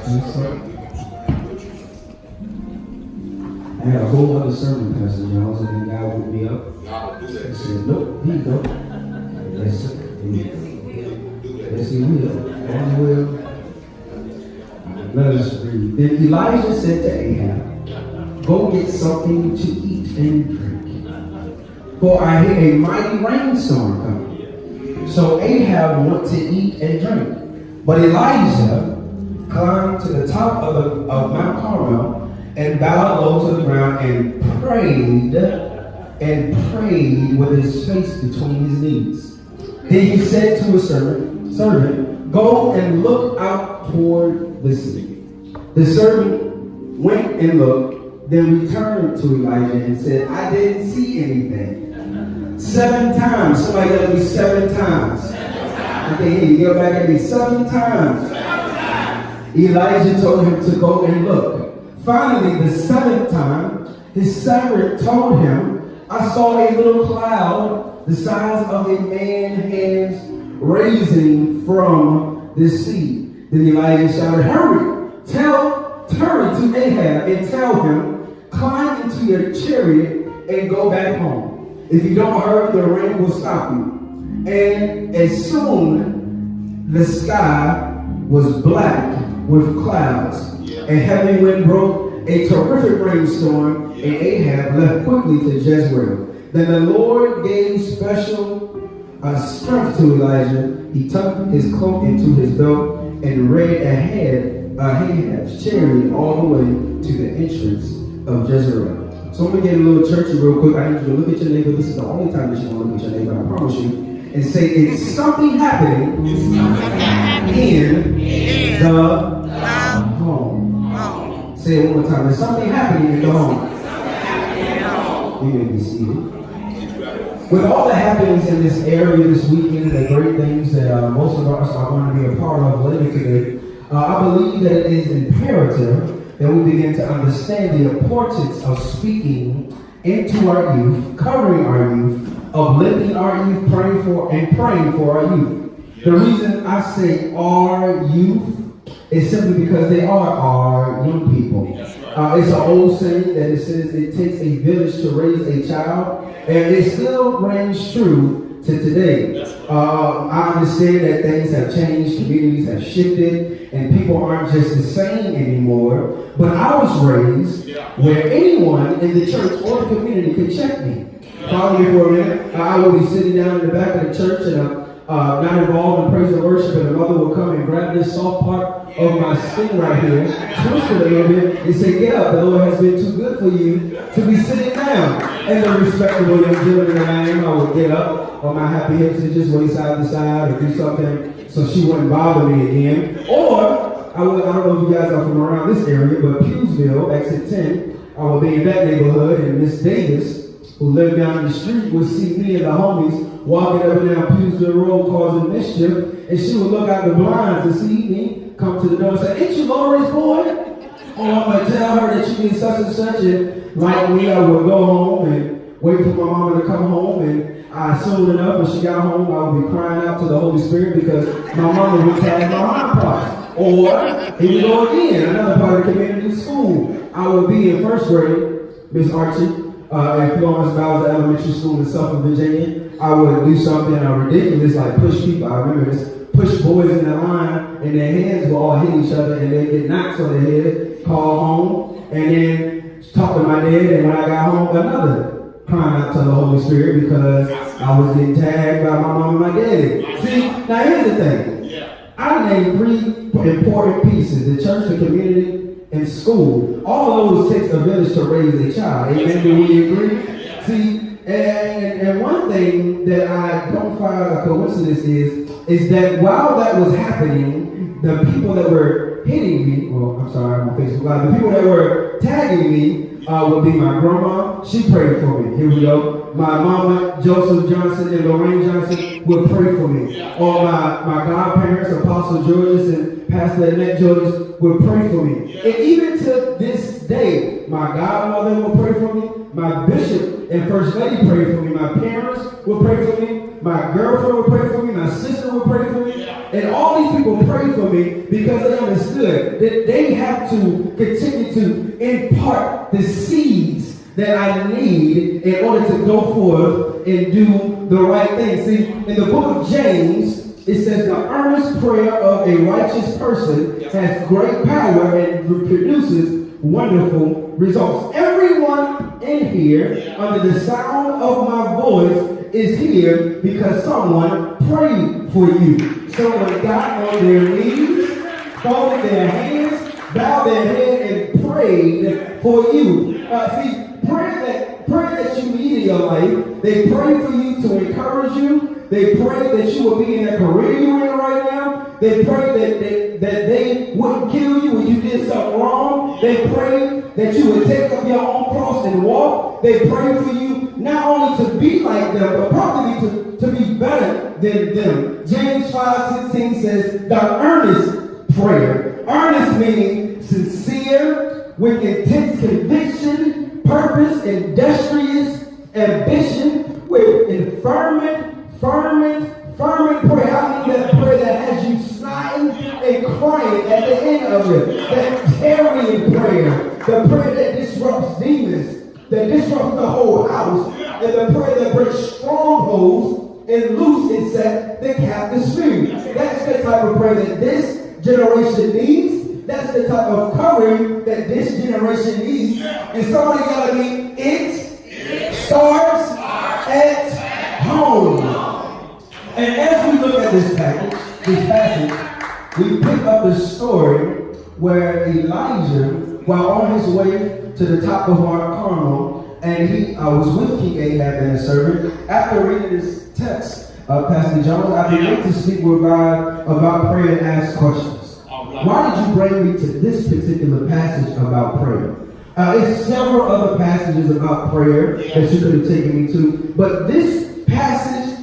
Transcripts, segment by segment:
I had a whole other sermon, Pastor Jones, and then God woke me up. He said, nope, here you go. Yes, sir. Yes, he will. And he will. Let us read. Then Elijah said to Ahab, go get something to eat and drink, for I hear a mighty rainstorm coming. So Ahab went to eat and drink. But Elijah climbed to the top of Mount Carmel and bowed low to the ground and prayed with his face between his knees. Then he said to his servant, go and look out toward the sea. The servant went and looked, then returned to Elijah and said, I didn't see anything. 7 times. Somebody got me 7 times. Okay, here you go back at me 7 times. Elijah told him to go and look. Finally, the 7th time, his servant told him, I saw a little cloud the size of a man's hands raising from the sea. Then Elijah shouted, hurry to Ahab and tell him, climb into your chariot and go back home. If you don't hurry, the rain will stop you. And as soon the sky was black with clouds, a heavy wind broke, a terrific rainstorm, and Ahab left quickly to Jezreel. Then the Lord gave special strength to Elijah. He tucked his cloak into his belt and ran ahead Ahab's chariot all the way to the entrance of Jezreel. So I'm going to get a little churchy real quick. I need you to look at your neighbor. This is the only time that you want to look at your neighbor, I promise you. And say, it's something happening in the home. Say it one more time. There's something happening in the home. You may be seated. With all the happenings in this area this weekend, the great things that most of us are going to be a part of later today, I believe that it is imperative that we begin to understand the importance of speaking into our youth, covering our youth, uplifting our youth, praying for our youth. The reason I say our youth is simply because they are our young people. It's an old saying that it says it takes a village to raise a child, and it still rings true to today. I understand that things have changed, communities have shifted, and people aren't just the same anymore. But I was raised where anyone in the church or the community could check me. Follow me for a minute. I would be sitting down in the back of the church and not involved in praise and worship, and the mother would come and grab this soft part of my skin right here, twist it a little bit, and say, get up, the Lord has been too good for you to be sitting down. And the respectable young gentleman that I am, I would get up on my happy hips and just wait side to side and do something so she wouldn't bother me again. Or, I don't know if you guys are from around this area, but Pewsville, exit 10, I would be in that neighborhood, and Miss Davis, who lived down the street, would see me and the homies walking up and down Pewsville Road causing mischief, and she would look out the blinds to see me come to the door and say, ain't you Lori's boy? Or I'm going to tell her that you did such and such, and like me, I would go home and wait for my mama to come home, and soon enough, when she got home, I would be crying out to the Holy Spirit because my mama would tag my mom parts. Or, here we go again, another part of the community school. I would be in first grade, Miss Archie, at Florence Bowers Elementary School in Suffolk, Virginia. I would do something ridiculous like push people. I remember this. Push boys in the line and their heads will all hit each other and they get knocks on their head, call home, and then talk to my dad, and when I got home, another crying out to the Holy Spirit because I was getting tagged by my mom and my daddy. See, now here's the thing. I named 3 important pieces: the church, the community, and school. All of those takes a village to raise a child. Amen, do we agree? See, and one thing that I don't find a coincidence is that while that was happening, the people that were hitting me, well, I'm sorry, I'm on Facebook Live, the people that were tagging me would be my grandma. She prayed for me. Here we go. My mama, Joseph Johnson and Lorraine Johnson, would pray for me. Or my godparents, Apostle Georges and Pastor Annette Georges, would pray for me. And even to this day, my godmother would pray for me. My bishop and first lady prayed for me. My parents would pray for me. my girlfriend would pray for me, my sister would pray for me, and all these people prayed for me because they understood that they have to continue to impart the seeds that I need in order to go forth and do the right thing. See, in the book of James, it says the earnest prayer of a righteous person has great power and produces wonderful results. Everyone in here, under the sound of my voice, is here because someone prayed for you. Someone got on their knees, folded their hands, bowed their head, and prayed for you. Pray that you need in your life. They pray for you to encourage you. They pray that you will be in that career you're in right now. They pray that they wouldn't kill you when you did something wrong. They pray that you would take up your own cross and walk. They pray for you not only to be like them, but probably to be better than them. James 5:16 says the earnest prayer. Earnest meaning sincere, with intense conviction, purpose, industrious ambition, with fervent prayer. I mean that prayer that has you snotting and crying at the end of it. That tarrying prayer. The prayer that disrupts demons, that disrupts the whole house, and the prayer that breaks strongholds and loose and set the captive spirit. That's the type of prayer that this generation needs. That's the type of covering that this generation needs. And somebody gotta be, it starts at home. And as we look at this passage, we pick up the story where Elijah, while on his way to the top of Mount Carmel, and he was with King Ahab and his servant. After reading this text, Pastor Jones, I began to speak with God about prayer and ask questions. Why did you bring me to this particular passage about prayer? It's several other passages about prayer that you could have taken me to, but this passage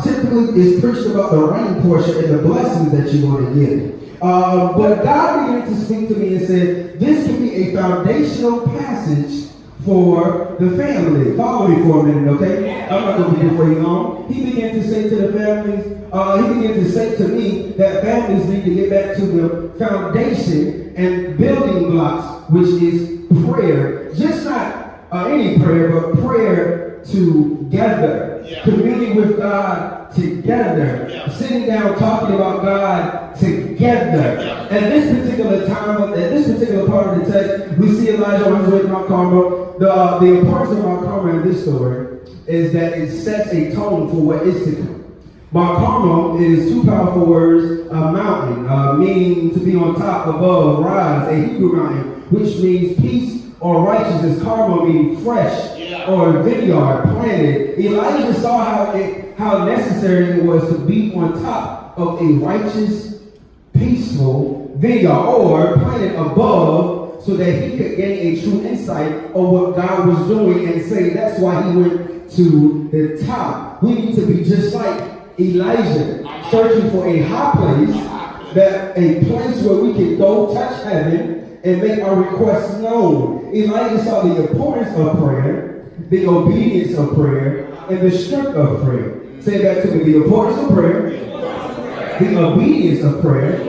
typically is preached about the rain portion and the blessings that you're going to get. But God began to speak to me and said, this can be a foundational passage for the family. Follow me for a minute, okay? I'm not going to be here for you long. He began to say to the families, he began to say to me that families need to get back to the foundation and building blocks, which is prayer. Just not any prayer, but prayer together. Communing with God together. Sitting down talking about God together. At this particular time, at this particular part of the text, we see Elijah on his way to Mount Carmel. The importance of Mount Carmel in this story is that it sets a tone for what is to come. Mount Carmel is two powerful words, a mountain, meaning to be on top, above, rise, a Hebrew mountain, which means peace or righteousness. Carmel means fresh or vineyard, planted. Elijah saw how necessary it was to be on top of a righteous, peaceful vineyard, or planted above, so that he could gain a true insight of what God was doing and say that's why he went to the top. We need to be just like Elijah, searching for a high place, that a place where we can go touch heaven and make our requests known. Elijah saw the importance of prayer, the obedience of prayer, and the strength of prayer. Say that to me: the importance of prayer, the obedience of prayer,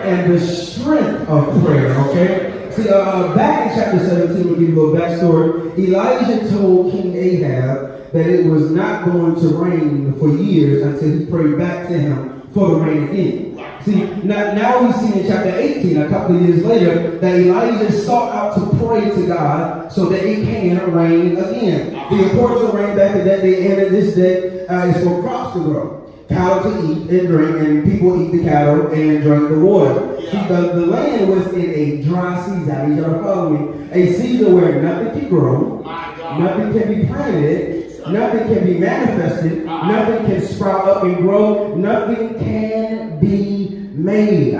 and the strength of prayer. Okay? See, back in chapter 17, we'll give you a little backstory. Elijah told King Ahab that it was not going to rain for years until he prayed back to him for the rain again. See, now we see in chapter 18, a couple of years later, that Elijah sought out to pray to God so that it can rain again. The importance of rain back in that day and in this day is for crops to grow, cattle to eat and drink, and people eat the cattle and drink the water. See, the land was in a dry season. I need y'all to follow me. A season where nothing can grow, nothing can be planted, nothing can be manifested, nothing can sprout up and grow, nothing can be made.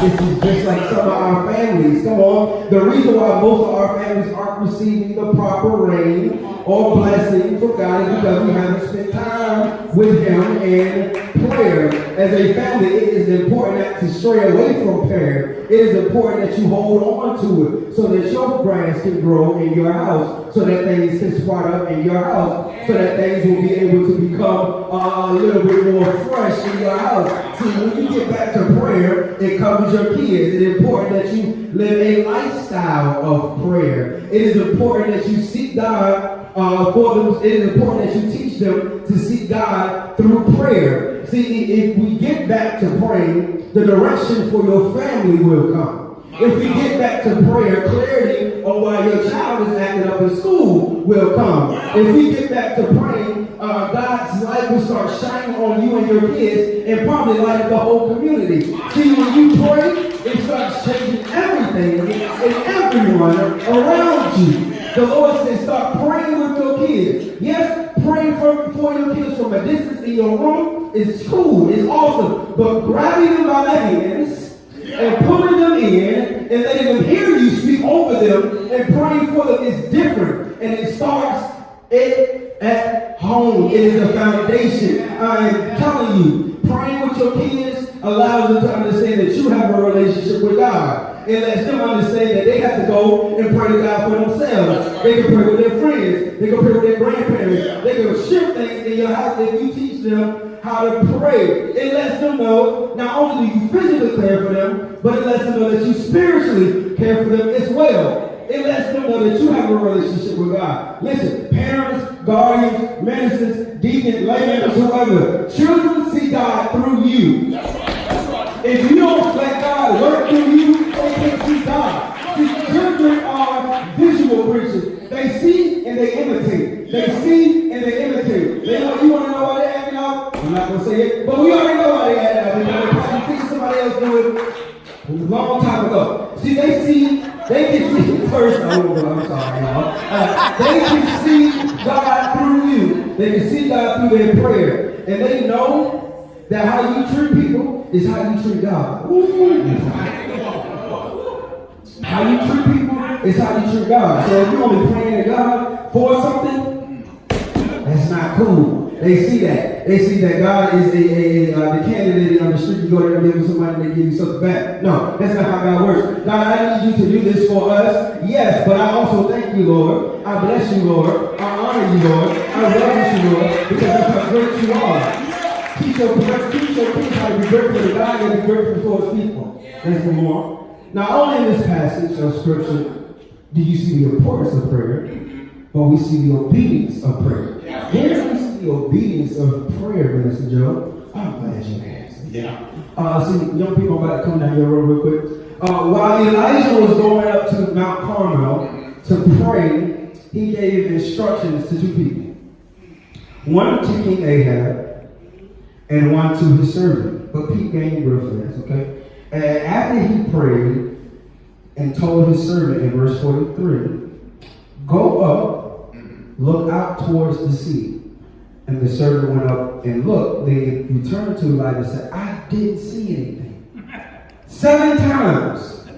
This is just like some of our families. Come on. The reason why most of our families aren't receiving the proper rain or blessing from God is because we haven't spent time with him in prayer. As a family, it is important not to stray away from prayer. It is important that you hold on to it so that your grass can grow in your house, so that things can sprout up in your house, so that things will be able to become a little bit more fresh in your house. See, when you get back to prayer, it covers your kids. It is important that you live a lifestyle of prayer. It is important that you seek God for them. It is important that you teach them to seek God through prayer. See, if we get back to praying, the direction for your family will come. If we get back to prayer, clarity on why your child is acting up in school will come. If we get back to praying, God's light will start shining on you and your kids and probably light up the whole community. See, when you pray, it starts changing everything and everyone around you. The Lord says start praying with your kids. Yes, praying for your kids from a distance in your room is cool, it's awesome. But grabbing them by the hands and pulling them in and letting them hear you speak over them and praying for them is different. And it starts at home. It is a foundation. I'm telling you, praying with your kids allows them to understand that you have a relationship with God. It lets them understand that they have to go and pray to God for themselves. They can pray with their friends. They can pray with their grandparents. They can shift things in your house if you teach them how to pray. It lets them know not only do you physically care for them, but it lets them know that you spiritually care for them as well. It lets them know that you have a relationship with God. Listen, parents, guardians, ministers, deacons, laymen, whoever, children see God through you. If you don't let God work through you, they can't see God. See, children are visual creatures. They see and they imitate. They see and they imitate. They know, you want to know why they're acting out? I'm not going to say it, but we already know why they're acting out. Because they probably see somebody else do it a long time ago. See, they can see first. I'm sorry, y'all. They can see God through you. They can see God through their prayer. And they know that how you treat people is how you treat God. How you treat people is how you treat God. So if you're only praying to God for something, that's not cool. They see that. They see that God is the candidate on the street. You go there and live with somebody and they give you something back. No, that's not how God works. God, I need you to do this for us. Yes, but I also thank you, Lord. I bless you, Lord. I honor you, Lord. I reverence you, Lord, because that's how great you are. Teach your kids how to be grateful to God and be grateful for his people. Let's go more. Not only in this passage of scripture do you see the importance of prayer, but we see the obedience of prayer. Where do we see the obedience of prayer, Minister Joe? I'm glad you asked. Yeah. See, young people, I'm about to come down here real quick. While Elijah was going up to Mount Carmel to pray, he gave instructions to two people. One to King Ahab, and one to his servant. But peep game real fast, okay? And after he prayed and told his servant in verse 43, go up, look out towards the sea. And the servant went up and looked. They returned to Elijah and said, I didn't see anything. 7 times.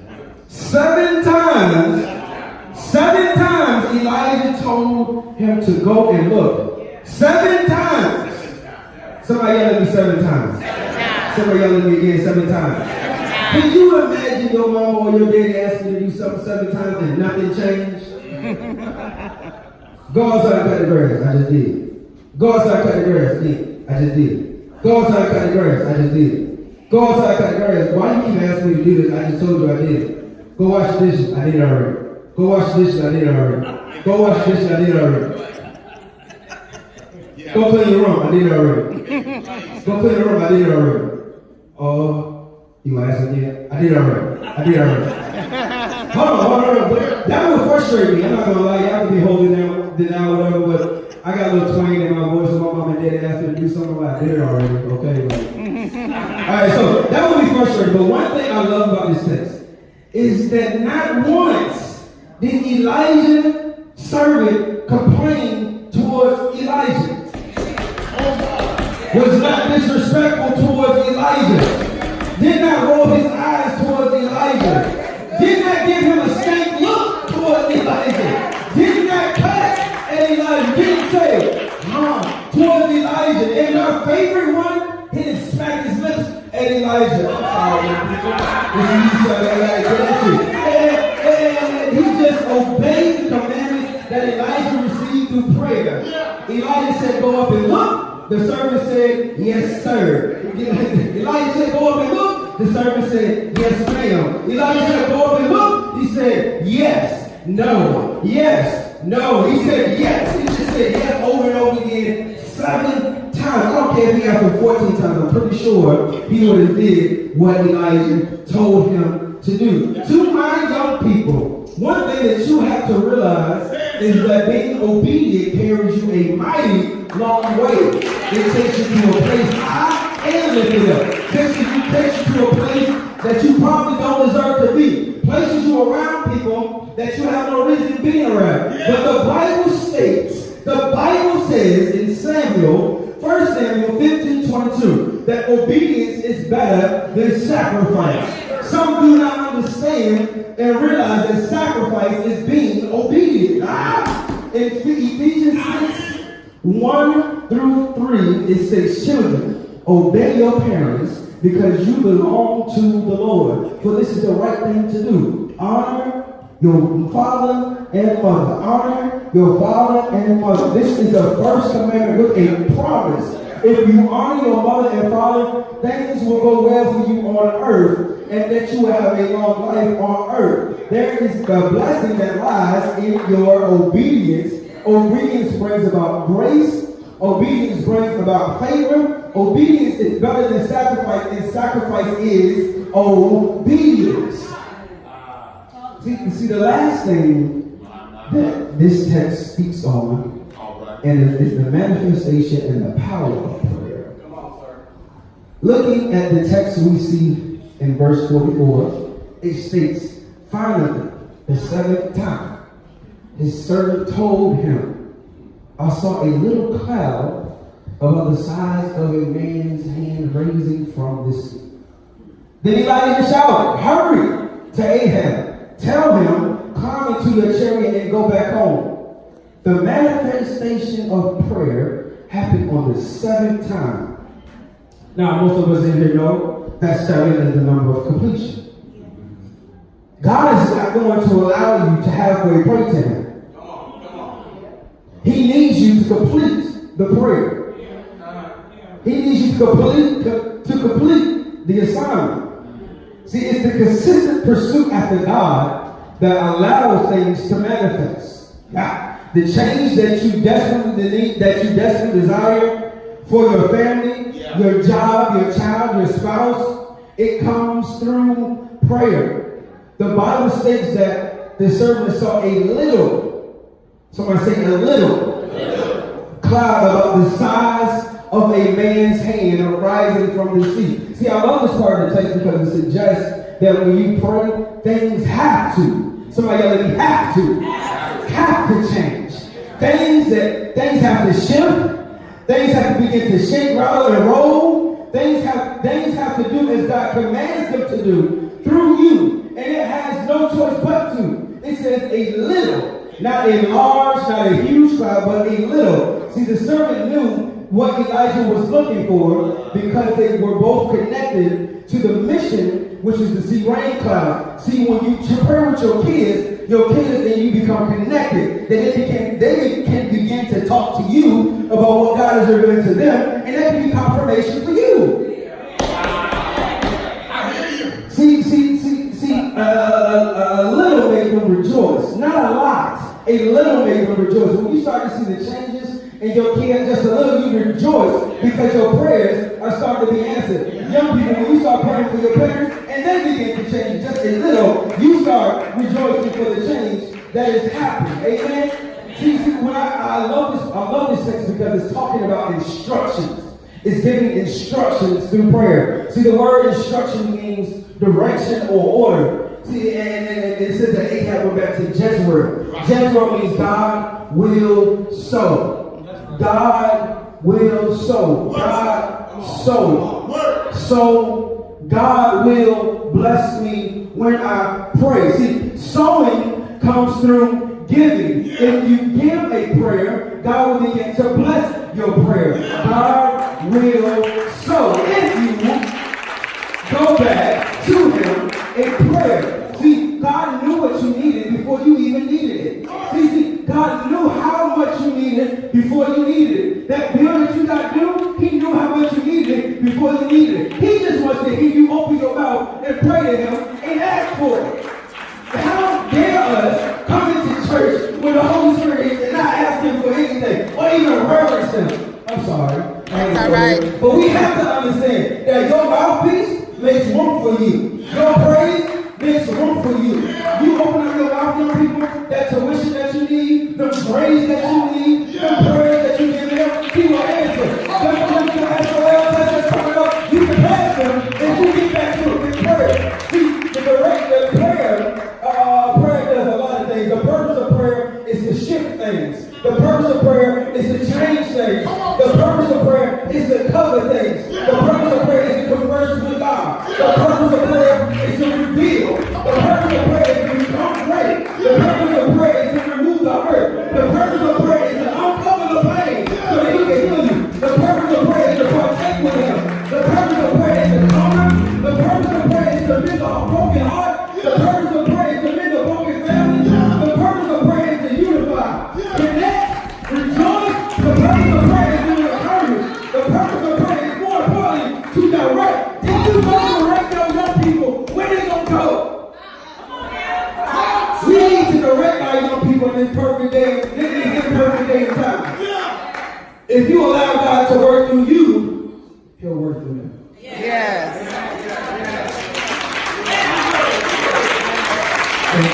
7 times. 7 times Elijah told him to go and look. 7 times. Somebody yell at me 7 times. Somebody yell at me again 7 times. Can you imagine your mama or your daddy asking you to do something 7 times and nothing changed? Go outside and cut the grass. I just did. Go outside and cut the grass. I just did. Go outside and cut the grass. I just did. Go outside and cut the grass. Why do you keep asking me to do this? I just told you I did. Go wash the dishes. I did it already. Go wash the dishes. I did it already. Go wash the dishes. I did it already. Go clean your room. I did it already. Go clean the room. I did it already. You want to ask again? I did it already. I did it already. Hold on. But that would frustrate me. I'm not going to lie. I could be holding down whatever, but I got a little twang in my voice. So my mom and dad asked me to do something. I did it already. Okay? Alright, so that would be frustrating. But one thing I love about this text is that not once did Elijah's servant complain towards Elijah. Was not disrespectful towards Elijah. Did not roll his eyes towards Elijah. Did not give him a stank look towards Elijah. Did not cuss at Elijah. And he just obeyed the commandments that Elijah received through prayer. Elijah said, go up and look. The servant said, yes, sir. Elijah said, go up and look. The servant said, yes, ma'am. Elijah said, go up and look. He said, yes, no, yes, no. He said, yes. He just said yes over and over again 7 times. I don't care if he asked him 14 times. I'm pretty sure he would have did what Elijah told him to do. To my young people, one thing that you have to realize is that being obedient carries you a mighty long way. It takes you to a place high and lifted up. It takes you to a place that you probably don't deserve to be. Places you around people that you have no reason being around. But the Bible states, the Bible says in Samuel, 1 Samuel 15:22, that obedience is better than sacrifice. Some do not understand and realize that sacrifice is being obedient. In Ephesians 6, 1 through 3, it says, children, obey your parents because you belong to the Lord. For this is the right thing to do. Honor your father and mother. Honor your father and mother. This is the first commandment with a promise. If you honor your mother and father, things will go well for you on earth, and that you will have a long life on earth. There is the blessing that lies in your obedience. Obedience brings about grace. Obedience brings about favor. Obedience is better than sacrifice, and sacrifice is obedience. See, the last thing that this text speaks on and is the manifestation and the power of prayer. Looking at the text we see in verse 44, it states, finally, the 7th time, his servant told him, I saw a little cloud about the size of a man's hand raising from the sea. Then Elijah shouted, hurry to Ahab, tell him, climb into your chariot and go back home. The manifestation of prayer happened on the 7th time. Now, most of us in here know that 7 is the number of completion. God is not going to allow you to halfway pray to him. He needs you to complete the prayer. He needs you to complete the assignment. See, it's the consistent pursuit after God that allows things to manifest. Now, the change that you desperately need, that you desperately desire for your family, your job, your child, your spouse, it comes through prayer. The Bible states that the servant saw a little, somebody say a little, cloud about the size of a man's hand arising from the sea. See, I love this part of the text because it suggests that when you pray, things have to. Somebody yell at me, have to change. Things have to shift. Things have to begin to shake, rattle, and roll. Things have to do as God commands them to do through you. And it has no choice but to. It says a little, not a large, not a huge cloud, but a little. See, the servant knew what Elijah was looking for because they were both connected to the mission, which is to see rain cloud. See, when you pray with your kids, and you become connected, then they can begin to talk to you about what God is revealing to them, and that can be confirmation for you. I hear you. See, a little made them rejoice, not a lot. A little made them rejoice. When you start to see the changes in your kids, just a little, you rejoice because your prayers are starting to be answered. Young people, when you start praying for your parents, and they begin to change just a little, you start rejoicing for the change that is happening. Amen? See, when I love this text because it's talking about instructions. It's giving instructions through prayer. See, the word instruction means direction or order. See, and it says that Ahab went back to Jezreel. Jezreel means God will sow. God will sow. God sow. So God will bless me when I pray. See, sowing comes through giving. If you give a prayer, God will begin to bless your prayer. God will sow. If you go back to him God knew how much you needed before you needed it. That bill that you got due, he knew how much you needed before you needed it. He just wants to hear you open your mouth and pray to him and ask for it. How dare us come into church when the Holy Spirit is and not ask him for anything or even reverence him? I'm sorry. That's all right. But we have to understand that your mouthpiece makes room for you. Your praise makes room for you. You open up your mouth, young people, that tuition that you need, the praise that you need, the praise that you give him, he will answer. Just when you ask for oil that's coming up, you can pass them and you get back to it in prayer. See, the prayer does a lot of things. The purpose of prayer is to shift things. The purpose of prayer is to change things. The purpose of prayer is to cover things. The purpose of prayer is to converse with God. The purpose of prayer is to reveal. The purpose of prayer is to become great. The purpose of prayer is to remove the hurt. The purpose of prayer is to uncover the pain so that he can heal you. The purpose of prayer is to partake with him. The purpose of prayer is to comfort. The purpose of prayer is to mend a broken heart. The purpose of prayer is to mend a broken family. The purpose of prayer is to unify. Connect, rejoice. The purpose of prayer is to encourage. The purpose of prayer is more importantly to direct. If you don't direct your young people, where they gonna go? We need to direct our young people in this perfect day, this perfect day and time. If you allow God to work through you, he'll work through them. Yes. Thank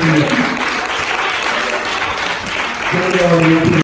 you.